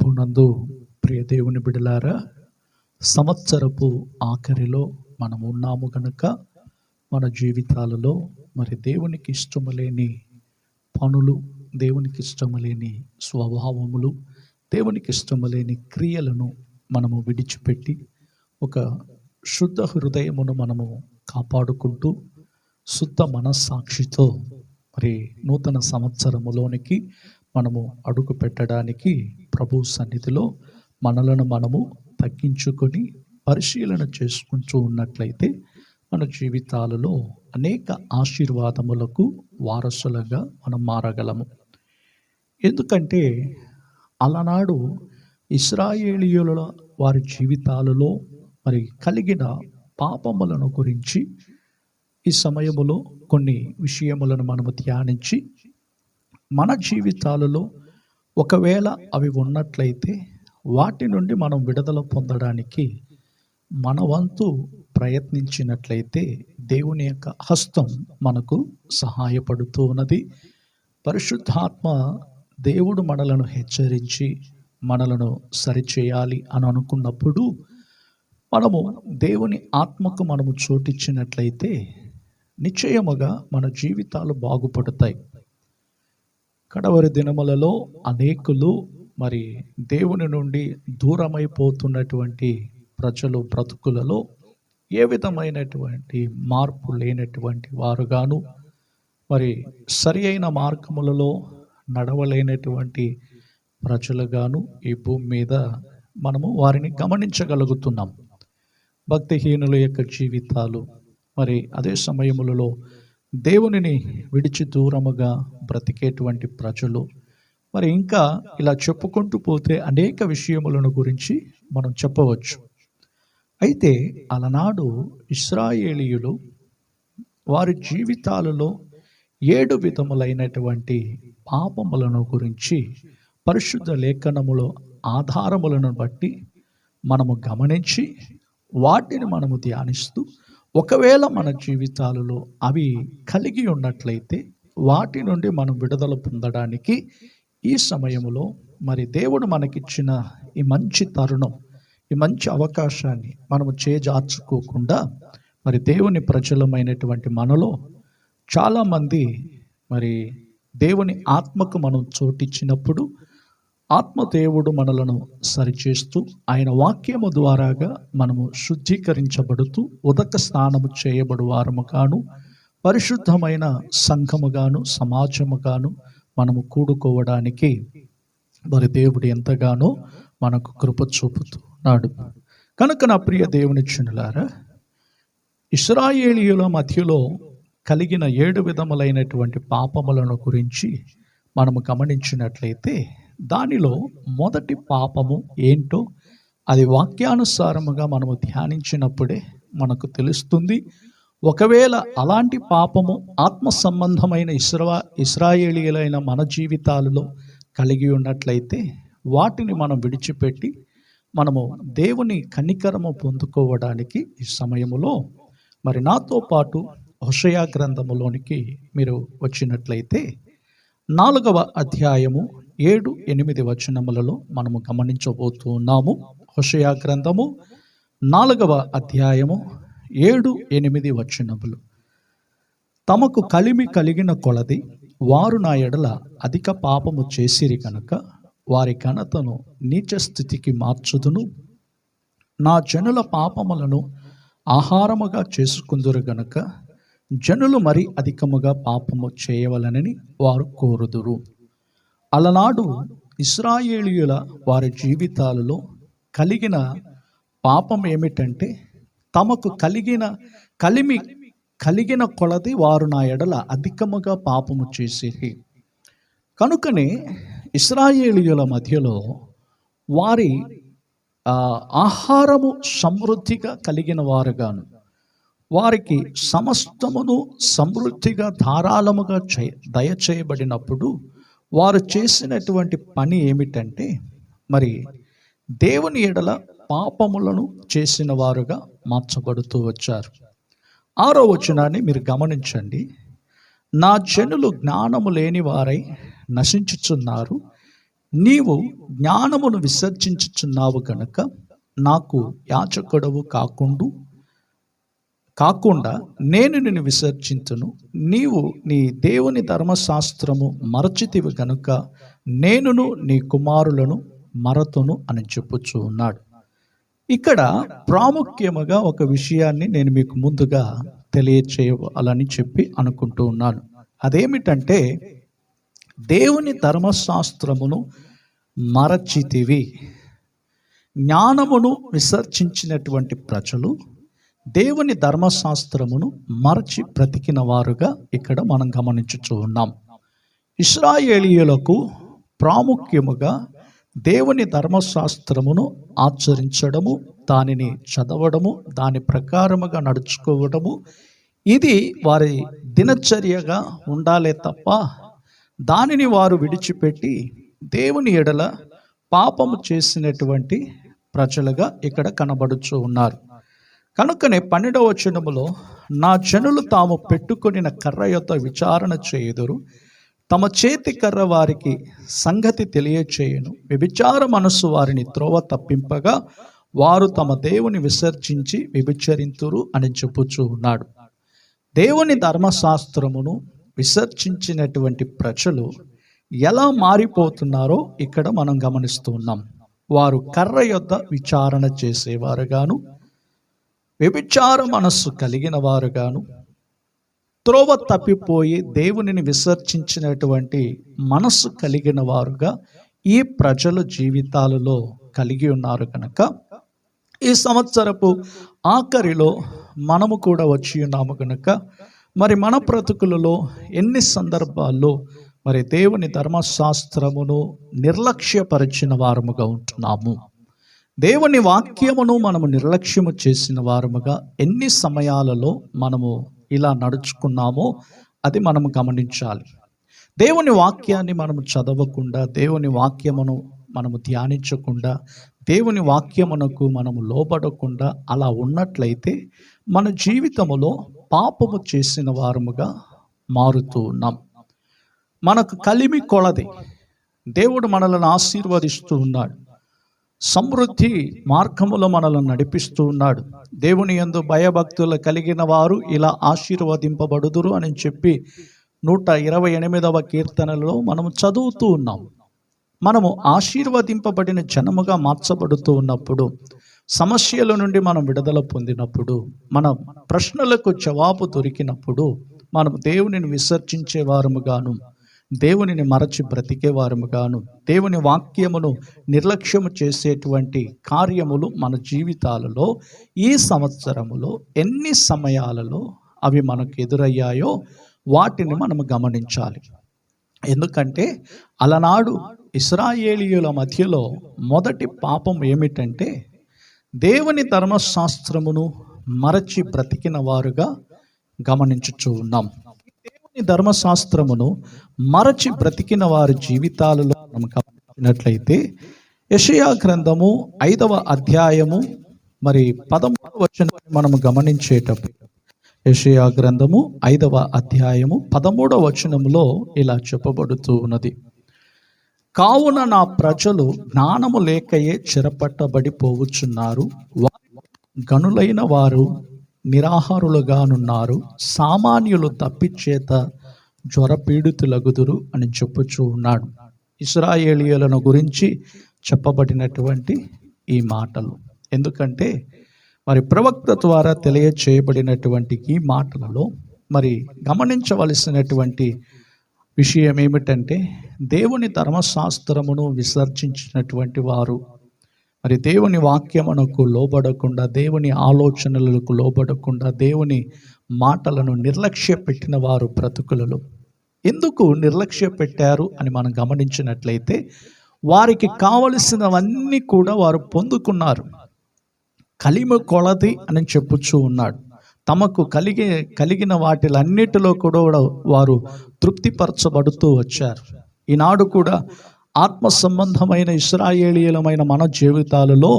ప్రభునందు ప్రియ దేవుని బిడలారా, సంవత్సరపు ఆఖరిలో మనం ఉన్నాము కనుక మన జీవితాలలో మరి దేవునికి ఇష్టము లేని పనులు, దేవునికి ఇష్టము లేని స్వభావములు, దేవునికి ఇష్టము లేని క్రియలను మనము విడిచిపెట్టి ఒక శుద్ధ హృదయమును మనము కాపాడుకుంటూ శుద్ధ మనస్సాక్షితో మరి నూతన సంవత్సరములోనికి మనము అడుగు పెట్టడానికి ప్రభు సన్నిధిలో మనలను మనము తగ్గించుకొని పరిశీలన చేసుకుంటూ ఉన్నట్లయితే మన జీవితాలలో అనేక ఆశీర్వాదములకు వారసులుగా మనం మారగలము. ఎందుకంటే అలనాడు ఇశ్రాయేలీయుల వారి జీవితాలలో మరి కలిగిన పాపములను గురించి ఈ సమయములో కొన్ని విషయములను మనము ధ్యానించి మన జీవితాలలో ఒకవేళ అవి ఉన్నట్లయితే వాటి నుండి మనం విడుదల పొందడానికి మన వంతు ప్రయత్నించినట్లయితే దేవుని యొక్క హస్తం మనకు సహాయపడుతూ ఉన్నది. పరిశుద్ధాత్మ దేవుడు మనలను హెచ్చరించి మనలను సరిచేయాలి అని అనుకున్నప్పుడు మనము దేవుని ఆత్మకు మనము చోటిచ్చినట్లయితే నిశ్చయముగా మన జీవితాలు బాగుపడతాయి. కడవరి దినములలో అనేకులు మరి దేవుని నుండి దూరమైపోతున్నటువంటి ప్రజలు బ్రతుకులలో ఏ విధమైనటువంటి మార్పు లేనటువంటి వారుగాను, మరి సరి అయిన మార్గములలో నడవలేనటువంటి ప్రజలుగాను ఈ భూమి మీద మనము వారిని గమనించగలుగుతున్నాం. భక్తిహీనుల యొక్క జీవితాలు, మరి అదే సమయములలో దేవునిని విడిచి దూరముగా బ్రతికేటువంటి ప్రజలు, మరి ఇంకా ఇలా చెప్పుకుంటూ పోతే అనేక విషయములను గురించి మనం చెప్పవచ్చు. అయితే అలనాడు ఇశ్రాయేలీయులు వారి జీవితాలలో 7 విధములైనటువంటి పాపములను గురించి పరిశుద్ధ లేఖనములో ఆధారములను బట్టి మనము గమనించి వాటిని మనము ధ్యానిస్తూ ఒకవేళ మన జీవితాలలో అవి కలిగి ఉన్నట్లయితే వాటి నుండి మనం విడుదల పొందడానికి ఈ సమయంలో మరి దేవుడు మనకిచ్చిన ఈ మంచి తరుణం, ఈ మంచి అవకాశాన్ని మనము చేజార్చుకోకుండా మరి దేవుని ప్రజలమైనటువంటి మనలో చాలామంది మరి దేవుని ఆత్మకు మనం చోటిచ్చినప్పుడు ఆత్మదేవుడు మనలను సరిచేస్తూ ఆయన వాక్యము ద్వారాగా మనము శుద్ధీకరించబడుతూ ఉదక స్నానము చేయబడు వారముగాను, పరిశుద్ధమైన సంఘముగాను, సమాజముగాను మనము కూడుకోవడానికి మరి దేవుడు ఎంతగానో మనకు కృప చూపుతున్నాడు. కనుక నా ప్రియ దేవుని జనులారా, ఇశ్రాయేలీయుల మధ్యలో కలిగిన 7 విధములైనటువంటి పాపములను గురించి మనము గమనించినట్లయితే దానిలో మొదటి పాపము ఏంటో అది వాక్యానుసారముగా మనము ధ్యానించినప్పుడే మనకు తెలుస్తుంది. ఒకవేళ అలాంటి పాపము ఆత్మ సంబంధమైన ఇశ్రాయేలీయులైన మన జీవితాలలో కలిగి ఉన్నట్లయితే వాటిని మనం విడిచిపెట్టి మనము దేవుని కనికరము పొందుకోవడానికి ఈ సమయములో మరి నాతో పాటు హోషేయ గ్రంథములోనికి మీరు వచ్చినట్లయితే 4వ అధ్యాయము 7-8 వచనములలో మనము గమనించబోతున్నాము. హోషేయ గ్రంథము 4వ అధ్యాయము 7-8 వచనములు. తమకు కలిమి కలిగిన కొలది వారు నా ఎడల అధిక పాపము చేసిరి కనుక వారి ఘనతను నీచ స్థితికి మార్చుదును. నా జనుల పాపములను ఆహారముగా చేసుకుందురు గనుక జనులు మరి అధికముగా పాపము చేయవలనని వారు కోరుదురు. అలనాడు ఇశ్రాయేలీయుల వారి జీవితాలలో కలిగిన పాపం ఏమిటంటే తమకు కలిగిన కొలది వారు నా ఎడల అధికముగా పాపము చేసేది. కనుకనే ఇశ్రాయేలీయుల మధ్యలో వారి ఆహారము సమృద్ధిగా కలిగిన వారుగాను, వారికి సమస్తమును సమృద్ధిగా ధారాళముగా దయచేయబడినప్పుడు వారు చేసినటువంటి పని ఏమిటంటే మరి దేవుని ఎడల పాపములను చేసిన వారుగా మార్చబడుతూ వచ్చారు. 6వ వచనాన్ని మీరు గమనించండి. నా జనులు జ్ఞానము లేని వారై నశించుచున్నారు, నీవు జ్ఞానమును విసర్జించుచున్నావు గనుక నాకు యాజకుడవు కాకుండా నేను నిన్ను విసర్జించును. నీవు నీ దేవుని ధర్మశాస్త్రము మరచితివి గనుక నేనును నీ కుమారులను మరతును అని చెప్పుచూ ఉన్నాడు. ఇక్కడ ప్రాముఖ్యముగా ఒక విషయాన్ని నేను మీకు ముందుగా తెలియచేయాలని చెప్పి అనుకుంటూ ఉన్నాను. అదేమిటంటే, దేవుని ధర్మశాస్త్రమును మరచితివి. జ్ఞానమును విసర్జించినటువంటి ప్రజలు దేవుని ధర్మశాస్త్రమును మరచి బ్రతికిన వారుగా ఇక్కడ మనం గమనించుచూ ఉన్నాం. ఇశ్రాయేలీయులకు ప్రాముఖ్యముగా దేవుని ధర్మశాస్త్రమును ఆచరించడము, దానిని చదవడము, దాని ప్రకారముగా నడుచుకోవడము, ఇది వారి దినచర్యగా ఉండాలే తప్ప దానిని వారు విడిచిపెట్టి దేవుని ఎడల పాపము చేసినటువంటి ప్రజలుగా ఇక్కడ కనబడుచూ ఉన్నారు. కనుకనే 12వ వచనములో, నా జనులు తాము పెట్టుకొనిన కర్ర యొద్ద విచారణ చేయుదురు, తమ చేతి కర్ర వారికి సంగతి తెలియచేయును. వ్యభిచార మనస్సు వారిని త్రోవ తప్పింపగా వారు తమ దేవుని విసర్జించి వ్యభిచరింతురు అని చెప్పుచూ ఉన్నాడు. దేవుని ధర్మశాస్త్రమును విసర్జించినటువంటి ప్రజలు ఎలా మారిపోతున్నారో ఇక్కడ మనం గమనిస్తూ ఉన్నాం. వారు కర్ర యొద్ద విచారణ చేసేవారుగాను, వ్యభిచార మనస్సు కలిగిన వారుగాను, త్రోవ తప్పిపోయి దేవునిని విసర్జించినటువంటి మనస్సు కలిగిన వారుగా ఈ ప్రజల జీవితాలలో కలిగి ఉన్నారు. కనుక ఈ సంవత్సరపు ఆఖరిలో మనము కూడా వచ్చి ఉన్నాము కనుక మరి మన బ్రతుకులలో ఎన్ని సందర్భాల్లో మరి దేవుని ధర్మశాస్త్రమును నిర్లక్ష్యపరిచిన వారముగా ఉంటున్నాము. దేవుని వాక్యమును మనము నిర్లక్ష్యము చేసిన వారముగా ఎన్ని సమయాలలో మనము ఇలా నడుచుకున్నామో అది మనము గమనించాలి. దేవుని వాక్యాన్ని మనము చదవకుండా, దేవుని వాక్యమును మనము ధ్యానించకుండా, దేవుని వాక్యమునకు మనము లోబడకుండా అలా ఉన్నట్లయితే మన జీవితములో పాపము చేసిన వారముగా మారుతూ ఉన్నాం. మనకు కలిమి కొలది దేవుడు మనలను ఆశీర్వదిస్తూ ఉన్నాడు. సమృద్ధి మార్గములో మనల్ని నడిపిస్తూ ఉన్నాడు. దేవుని యందు భయభక్తులు కలిగిన వారు ఇలా ఆశీర్వదింపబడుదురు అని చెప్పి 128వ కీర్తనలో మనము చదువుతూ ఉన్నాం. మనము ఆశీర్వదింపబడిన జనముగా మార్చబడుతూ ఉన్నప్పుడు, సమస్యల నుండి మనం విడుదల పొందినప్పుడు, మన ప్రశ్నలకు జవాబు దొరికినప్పుడు మనం దేవునిని విసర్జించే వారముగాను, దేవునిని మరచి బ్రతికే వారముగాను, దేవుని వాక్యమును నిర్లక్ష్యము చేసేటువంటి కార్యములు మన జీవితాలలో ఈ సంవత్సరములో ఎన్ని సమయాలలో అవి మనకు ఎదురయ్యాయో వాటిని మనము గమనించాలి. ఎందుకంటే అలనాడు ఇశ్రాయేలీయుల మధ్యలో మొదటి పాపం ఏమిటంటే, దేవుని ధర్మశాస్త్రమును మరచి బ్రతికిన వారుగా గమనించుచూ ఉన్నాం. దేవుని ధర్మశాస్త్రమును మరచి బ్రతికిన వారి జీవితాలలో మనం గమనించినట్లయితే, యెషయా గ్రంథము 5వ అధ్యాయము మరి 13వ వచనాన్ని మనము గమనించేటప్పుడు, యెషయా గ్రంథము 5వ అధ్యాయము 13వ వచనములో ఇలా చెప్పబడుతూ ఉన్నది, కావున నా ప్రజలు జ్ఞానము లేకయే చెరపట్టబడిపోవచ్చున్నారు, గనులైన వారు నిరాహారులుగానున్నారు, సామాన్యులు దప్పిచేత జ్వరపీడితులగుదురు అని చెప్పుచూ ఉన్నాడు. ఇశ్రాయేలీయులను గురించి చెప్పబడినటువంటి ఈ మాటలు. ఎందుకంటే మరి ప్రవక్త ద్వారా తెలియచేయబడినటువంటి ఈ మాటలలో మరి గమనించవలసినటువంటి విషయం ఏమిటంటే, దేవుని ధర్మశాస్త్రమును విసర్జించినటువంటి వారు, మరి దేవుని వాక్యమునకు లోబడకుండా, దేవుని ఆలోచనలకు లోబడకుండా, దేవుని మాటలను నిర్లక్ష్య పెట్టిన వారు బ్రతుకులలో ఎందుకు నిర్లక్ష్య పెట్టారు అని మనం గమనించినట్లయితే, వారికి కావలసినవన్నీ కూడా వారు పొందుకున్నారు. కలిమి కొలది అని చెప్పుచూ ఉన్నాడు. తమకు కలిగిన వాటిలన్నిటిలో కూడా వారు తృప్తిపరచబడుతూ వచ్చారు. ఈనాడు కూడా ఆత్మ సంబంధమైన ఇశ్రాయేలీయులమైన మన జీవితాలలో,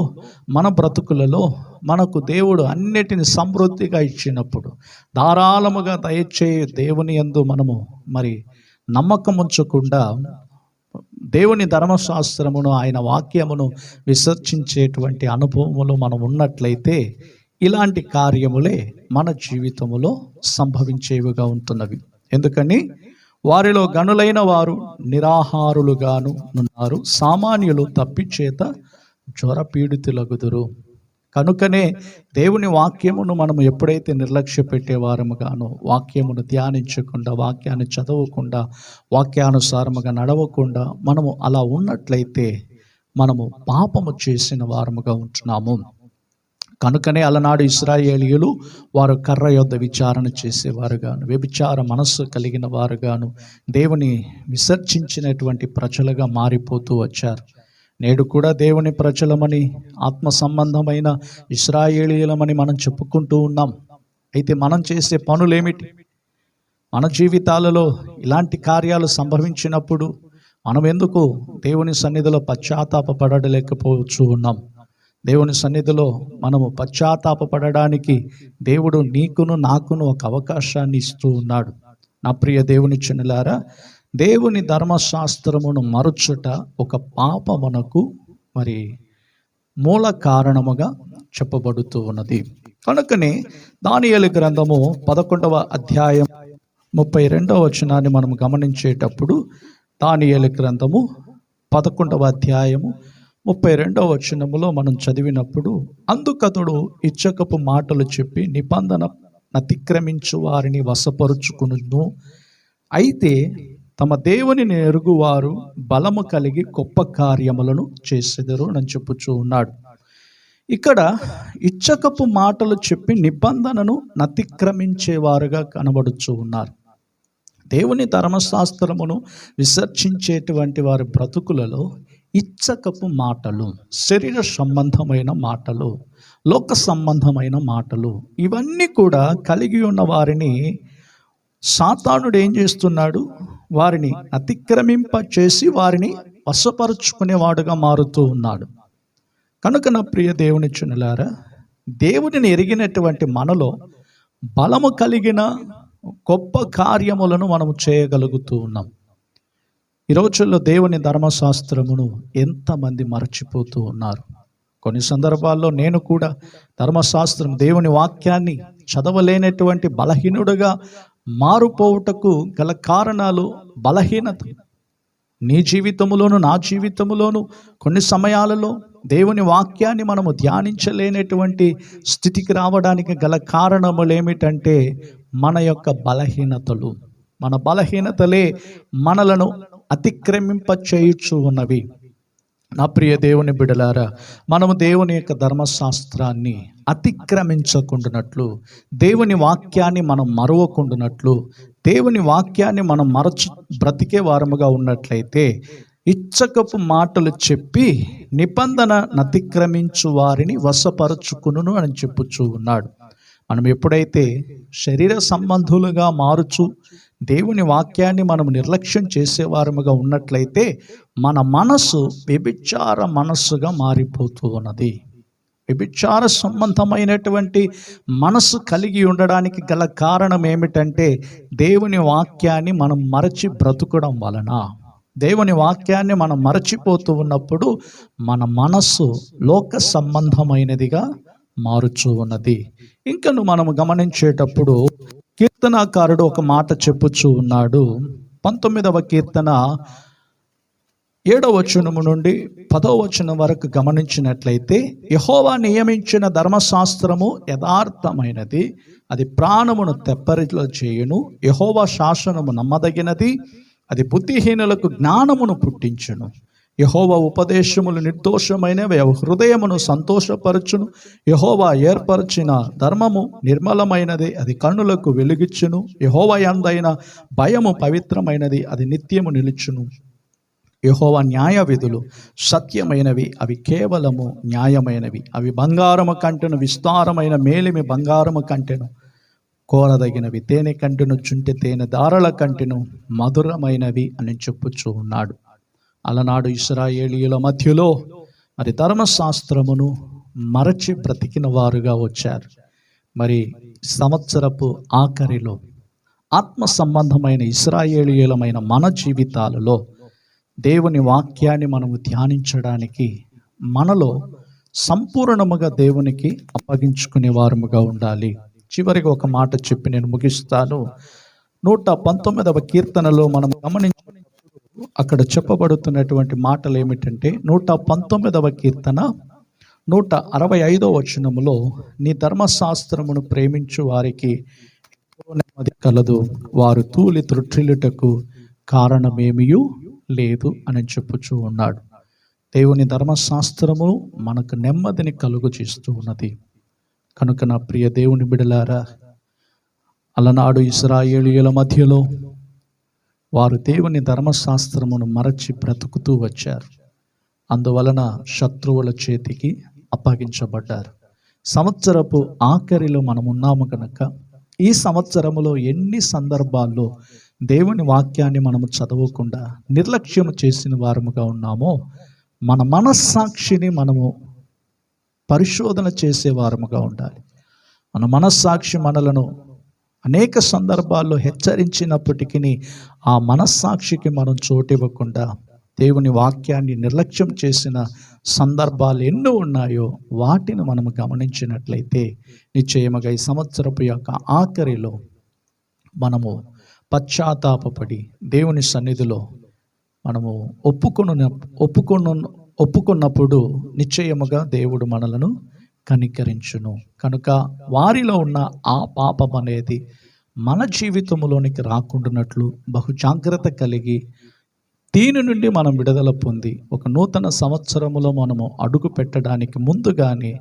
మన బ్రతుకులలో మనకు దేవుడు అన్నిటిని సమృద్ధిగా ఇచ్చినప్పుడు, ధారాళముగా దయచేయ దేవుని యందు మనము మరి నమ్మకం ఉంచకుండా దేవుని ధర్మశాస్త్రమును, ఆయన వాక్యమును విసర్జించేటువంటి అనుభవములు మనం ఉన్నట్లయితే ఇలాంటి కార్యములే మన జీవితములో సంభవించేవిగా ఉంటున్నవి. ఎందుకని వారిలో గనులైన వారు నిరాహారులుగాను ఉన్నారు, సామాన్యులు తప్పిచేత జ్వరపీడితులగుదురు. కనుకనే దేవుని వాక్యమును మనం ఎప్పుడైతే నిర్లక్ష్య పెట్టేవారముగానో, వాక్యమును ధ్యానించకుండా, వాక్యాన్ని చదవకుండా, వాక్యానుసారముగా నడవకుండా మనము అలా ఉన్నట్లయితే మనము పాపము చేసిన వారముగా ఉంటున్నాము. కనుకనే అలనాడు ఇశ్రాయేలీయులు వారు కర్ర యొద్ద విచారణ చేసేవారుగాను, వ్యభిచార మనస్సు కలిగిన వారుగాను, దేవుని విసర్జించినటువంటి ప్రజలుగా మారిపోతూ వచ్చారు. నేడు కూడా దేవుని ప్రజలమని, ఆత్మ సంబంధమైన ఇశ్రాయేలీయులమని మనం చెప్పుకుంటూ ఉన్నాం. అయితే మనం చేసే పనులేమిటి? మన జీవితాలలో ఇలాంటి కార్యాలు సంభవించినప్పుడు మనం ఎందుకు దేవుని సన్నిధిలో పశ్చాత్తాపపడలేకపోవచ్చు ఉన్నాం? దేవుని సన్నిధిలో మనము పశ్చాత్తాపపడడానికి దేవుడు నీకును నాకును ఒక అవకాశాన్ని ఇస్తూ ఉన్నాడు. నా ప్రియ దేవుని చెనులారా, దేవుని ధర్మశాస్త్రమును మరుచుట ఒక పాపమునకు మరి మూల కారణముగా చెప్పబడుతూ ఉన్నది. కనుకనే దానియేలు గ్రంథము 11వ అధ్యాయం 32వ వచనాన్ని మనం గమనించేటప్పుడు, దానియేలు గ్రంథము 11వ అధ్యాయము 32వ వచనములో మనం చదివినప్పుడు, అందుకతడు ఇచ్చకపు మాటలు చెప్పి నిబంధన అతిక్రమించు వారిని వశపరుచుకును, అయితే తమ దేవునిని ఎరుగువారు బలము కలిగి గొప్ప కార్యములను చేసెదరు అని చెప్పుచూ ఉన్నాడు. ఇక్కడ ఇచ్చకపు మాటలు చెప్పి నిబంధనను అతిక్రమించేవారుగా కనబడుచూ ఉన్నారు. దేవుని ధర్మశాస్త్రమును విసర్జించేటువంటి వారి బ్రతుకులలో ఇచ్చకపు మాటలు, శరీర సంబంధమైన మాటలు, లోక సంబంధమైన మాటలు, ఇవన్నీ కూడా కలిగి ఉన్న వారిని సాతానుడు ఏం చేస్తున్నాడు? వారిని అతిక్రమింప చేసి వారిని వశపరుచుకునేవాడుగా మారుతూ ఉన్నాడు. కనుక నా ప్రియ దేవుని చెనులారా, దేవునిని ఎరిగినటువంటి మనలో బలము కలిగిన గొప్ప కార్యములను మనము చేయగలుగుతూ ఉన్నాం. ఈ రోజుల్లో దేవుని ధర్మశాస్త్రమును ఎంతమంది మరచిపోతూ ఉన్నారు. కొన్ని సందర్భాల్లో నేను కూడా ధర్మశాస్త్రం, దేవుని వాక్యాన్ని చదవలేనటువంటి బలహీనుడుగా మారుపోవుటకు గల కారణాలు బలహీనత. నీ జీవితములోను నా జీవితములోను కొన్ని సమయాలలో దేవుని వాక్యాన్ని మనము ధ్యానించలేనటువంటి స్థితికి రావడానికి గల కారణములు ఏమిటంటే మన యొక్క బలహీనతలు. మన బలహీనతలే మనలను అతిక్రమింప చేయుచు ఉన్నవి. నా ప్రియ దేవుని బిడలారా, మనము దేవుని యొక్క ధర్మశాస్త్రాన్ని అతిక్రమించకుండానట్లు, దేవుని వాక్యాన్ని మనం మరువకుండానట్లు, దేవుని వాక్యాన్ని మనం మరచి బ్రతికే వారముగా ఉన్నట్లయితే ఇచ్చకపు మాటలు చెప్పి నిబంధన అతిక్రమించు వారిని వశపరుచుకును అని చెప్పుచూ ఉన్నాడు. మనం ఎప్పుడైతే శరీర సంబంధులుగా మారుచు దేవుని వాక్యాన్ని మనం నిర్లక్ష్యం చేసేవారముగా ఉన్నట్లయితే మన మనసు వ్యభిచార మనస్సుగా మారిపోతూ ఉన్నది. వ్యభిచార సంబంధమైనటువంటి మనసు కలిగి ఉండడానికి గల కారణం ఏమిటంటే దేవుని వాక్యాన్ని మనం మరచి బ్రతుకడం వలన. దేవుని వాక్యాన్ని మనం మరచిపోతూ ఉన్నప్పుడు మన మనస్సు లోక సంబంధమైనదిగా మారుచూ ఉన్నది. ఇంకను మనము గమనించేటప్పుడు కీర్తనాకారుడు ఒక మాట చెప్పుచూ ఉన్నాడు. 19వ కీర్తన 7వ వచనము నుండి 10వ వచనం వరకు గమనించినట్లయితే, యెహోవా నియమించిన ధర్మశాస్త్రము యథార్థమైనది, అది ప్రాణమును తెప్పరిలో చేయును. యెహోవా శాసనము నమ్మదగినది, అది బుద్ధిహీనులకు జ్ఞానమును పుట్టించును. యెహోవా ఉపదేశములు నిర్దోషమైనవి, హృదయమును సంతోషపరచును. యెహోవా ఏర్పరిచిన ధర్మము నిర్మలమైనది, అది కన్నులకు వెలుగిచ్చును. యెహోవా యందైన భయము పవిత్రమైనది, అది నిత్యము నిలుచును. యెహోవా న్యాయ విధులు సత్యమైనవి, అవి కేవలము న్యాయమైనవి. అవి బంగారము కంటెను, విస్తారమైన మేలిమి బంగారము కంటెను కోరదగినవి. తేనె కంటెను, చుంటె తేనె దారల కంటెను మధురమైనవి అని చెప్పుచూ ఉన్నాడు. అలనాడు ఇశ్రాయేలీయుల మధ్యలో మరి ధర్మశాస్త్రమును మరచి బ్రతికిన వారుగా వచ్చారు. మరి సంవత్సరపు ఆఖరిలో ఆత్మ సంబంధమైన ఇశ్రాయేలీయులమైన మన జీవితాలలో దేవుని వాక్యాన్ని మనము ధ్యానించడానికి మనలో సంపూర్ణముగా దేవునికి అప్పగించుకునే వారముగా ఉండాలి. చివరికి ఒక మాట చెప్పి నేను ముగిస్తాను. 119వ కీర్తనలో మనం గమనించినప్పుడు అక్కడ చెప్పబడుతున్నటువంటి మాటలు ఏమిటంటే, 119వ కీర్తన 165వ వచనములో, నీ ధర్మశాస్త్రమును ప్రేమించు వారికి నెమ్మది కలదు, వారు తూలి త్రుట్టిల్లుటకు కారణమేమియూ లేదు అని చెప్పుచూ ఉన్నాడు. దేవుని ధర్మశాస్త్రము మనకు నెమ్మదిని కలుగు చేస్తూ ఉన్నది. కనుక నా ప్రియ దేవుని బిడలారా, అలనాడు ఇశ్రాయేలీయుల మధ్యలో వారు దేవుని ధర్మశాస్త్రమును మరచి బ్రతుకుతూ వచ్చారు. అందువలన శత్రువుల చేతికి అప్పగించబడ్డారు. సంవత్సరపు ఆఖరిలో మనం ఉన్నాము కనుక ఈ సంవత్సరములో ఎన్ని సందర్భాల్లో దేవుని వాక్యాన్ని మనము చదవకుండా నిర్లక్ష్యం చేసిన వారముగా ఉన్నామో, మన మనస్సాక్షిని మనము పరిశోధన చేసే వారముగా ఉండాలి. మన మనస్సాక్షి మనలను అనేక సందర్భాల్లో హెచ్చరించినప్పటికీ ఆ మనస్సాక్షికి మనం చోటివ్వకుండా దేవుని వాక్యాన్ని నిర్లక్ష్యం చేసిన సందర్భాలు ఎన్నో ఉన్నాయో వాటిని మనము గమనించినట్లయితే నిశ్చయముగా ఈ సంవత్సరపు యొక్క ఆఖరిలో మనము పశ్చాత్తాపపడి దేవుని సన్నిధిలో మనము ఒప్పుకున్నప్పుడు నిశ్చయముగా దేవుడు మనలను కనికరించును. కనుక వారిలో ఉన్న ఆ పాపం అనేది మన జీవితంలోనికి రాకుండానట్లు బహు జాగ్రత్త కలిగి దీని నుండి మనం విడుదల పొంది ఒక నూతన సంవత్సరములో మనము అడుగు పెట్టడానికి ముందుగానే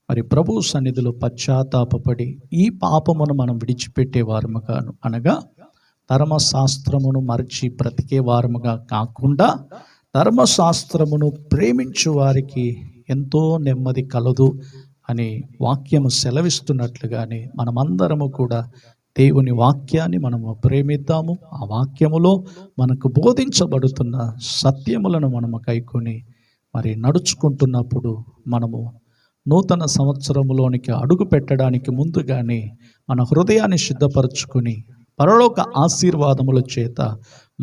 మరి ప్రభు సన్నిధిలో పశ్చాత్తాపపడి ఈ పాపమును మనం విడిచిపెట్టే వారముగాను, అనగా ధర్మశాస్త్రమును మరచి బ్రతికే వారముగా కాకుండా ధర్మశాస్త్రమును ప్రేమించు వారికి ఎంతో నెమ్మది కలదు అని వాక్యము సెలవిస్తున్నట్లుగానే మనమందరము కూడా దేవుని వాక్యాన్ని మనము ప్రేమిద్దాము. ఆ వాక్యములో మనకు బోధించబడుతున్న సత్యములను మనము కైకొని మరి నడుచుకుంటున్నప్పుడు మనము నూతన సంవత్సరములోనికి అడుగు పెట్టడానికి ముందుగానే మన హృదయాన్ని సిద్ధపరచుకొని పరలోక ఆశీర్వాదముల చేత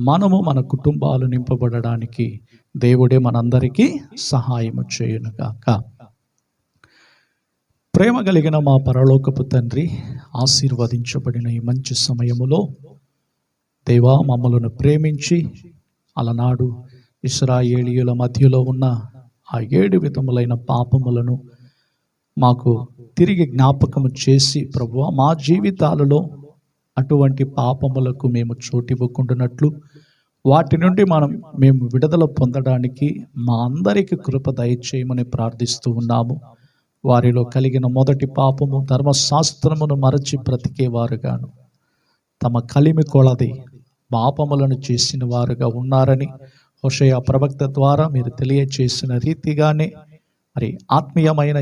మనము మన కుటుంబాలు నింపబడడానికి దేవుడే మనందరికీ సహాయము చేయునుగాక. ప్రేమ కలిగిన మా పరలోకపు తండ్రి, ఆశీర్వదించబడిన ఈ మంచి సమయములో దేవా, మమ్మలను ప్రేమించి అలనాడు ఇశ్రాయేలీయుల మధ్యలో ఉన్న ఆ 7 విధములైన పాపములను మాకు తిరిగి జ్ఞాపకము చేసి ప్రభువా, మా జీవితాలలో అటువంటి పాపములకు మేము చోటివ్వకుండానట్లు వాటి నుండి మేము విడుదల పొందడానికి మా అందరికీ కృప దయచేయమని ప్రార్థిస్తూ ఉన్నాము. వారిలో కలిగిన మొదటి పాపము ధర్మశాస్త్రమును మరచి బ్రతికేవారుగాను తమ కలిమి కొలది పాపములను చేసిన వారుగా ఉన్నారని హోషేయ ప్రవక్త ద్వారా మీరు తెలియచేసిన రీతిగానే మరి ఆత్మీయమైన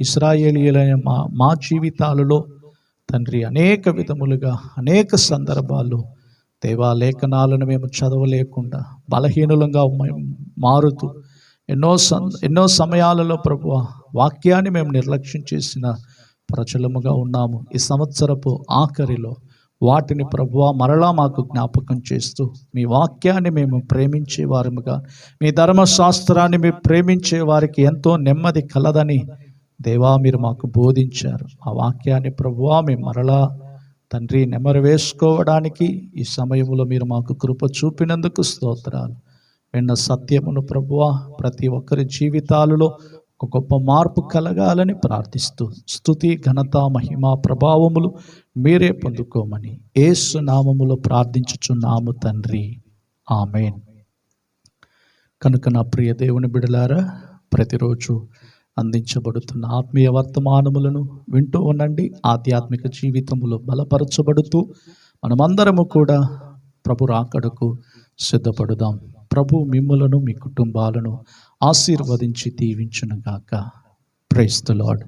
ఇశ్రాయేలీయులైన మా జీవితాలలో తండ్రి అనేక విధములుగా అనేక సందర్భాల్లో దేవాలేఖనాలను మేము చదవలేకుండా బలహీనులంగా మారుతూ ఎన్నో సమయాలలో ప్రభువా వాక్యాన్ని మేము నిర్లక్ష్యం చేసిన ప్రజలముగా ఉన్నాము. ఈ సంవత్సరపు ఆఖరిలో వాటిని ప్రభువా మరలా మాకు జ్ఞాపకం చేస్తూ మీ వాక్యాన్ని మేము ప్రేమించే వారముగా, మీ ధర్మశాస్త్రాన్ని మేము ప్రేమించే వారికి ఎంతో నెమ్మది కలదని దేవా మీరు మాకు బోధించారు. ఆ వాక్యాన్ని ప్రభువా మేము మరలా తండ్రి నెమరు వేసుకోవడానికి ఈ సమయంలో మీరు మాకు కృప చూపినందుకు స్తోత్రాలు. విన్న సత్యమును ప్రభువా ప్రతి ఒక్కరి జీవితాలలో ఒక గొప్ప మార్పు కలగాలని ప్రార్థిస్తూ స్తుతి ఘనత మహిమ ప్రభావములు మీరే పొందుకోమని యేసు నామములో ప్రార్థించుచున్నాము తండ్రి, ఆమేన్. కనుక నా ప్రియ దేవుని బిడలారా, ప్రతిరోజు అందించబడుతున్న ఆత్మీయ వర్తమానములను వింటూ ఉండండి. ఆధ్యాత్మిక జీవితంలో బలపరచబడుతూ మనమందరము కూడా ప్రభు రాకడకు సిద్ధపడుదాం. ప్రభు మిమ్ములను మీ కుటుంబాలను ఆశీర్వదించి దీవించునుగాక. Praise the lord.